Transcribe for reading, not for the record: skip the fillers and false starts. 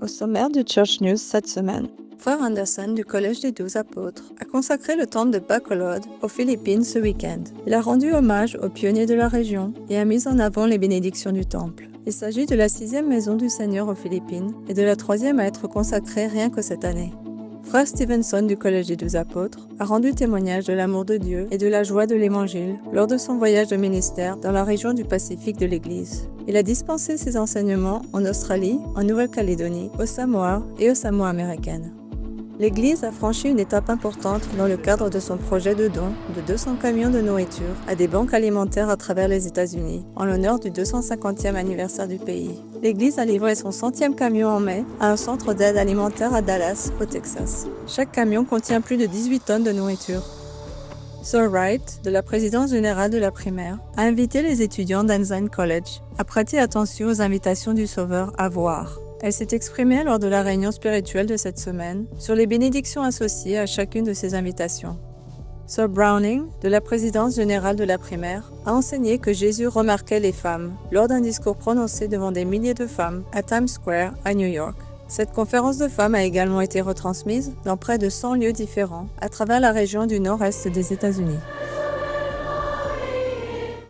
Au sommaire du Church News cette semaine, Frère Anderson du Collège des 12 Apôtres a consacré le temple de Bacolod aux Philippines ce week-end. Il a rendu hommage aux pionniers de la région et a mis en avant les bénédictions du temple. Il s'agit de la 6e maison du Seigneur aux Philippines et de la 3e à être consacrée rien que cette année. Frère Stevenson du Collège des 12 Apôtres a rendu témoignage de l'amour de Dieu et de la joie de l'Évangile lors de son voyage de ministère dans la région du Pacifique de l'Église. Il a dispensé ses enseignements en Australie, en Nouvelle-Calédonie, aux Samoa et aux Samoa américaines. L'Église a franchi une étape importante dans le cadre de son projet de don de 200 camions de nourriture à des banques alimentaires à travers les États-Unis, en l'honneur du 250e anniversaire du pays. L'Église a livré son 100e camion en mai à un centre d'aide alimentaire à Dallas, au Texas. Chaque camion contient plus de 18 tonnes de nourriture. Sir Wright, de la présidence générale de la primaire, a invité les étudiants d'Ensign College à prêter attention aux invitations du Sauveur à voir. Elle s'est exprimée lors de la réunion spirituelle de cette semaine sur les bénédictions associées à chacune de ces invitations. Sir Browning, de la présidence générale de la primaire, a enseigné que Jésus remarquait les femmes lors d'un discours prononcé devant des milliers de femmes à Times Square à New York. Cette conférence de femmes a également été retransmise dans près de 100 lieux différents à travers la région du nord-est des États-Unis.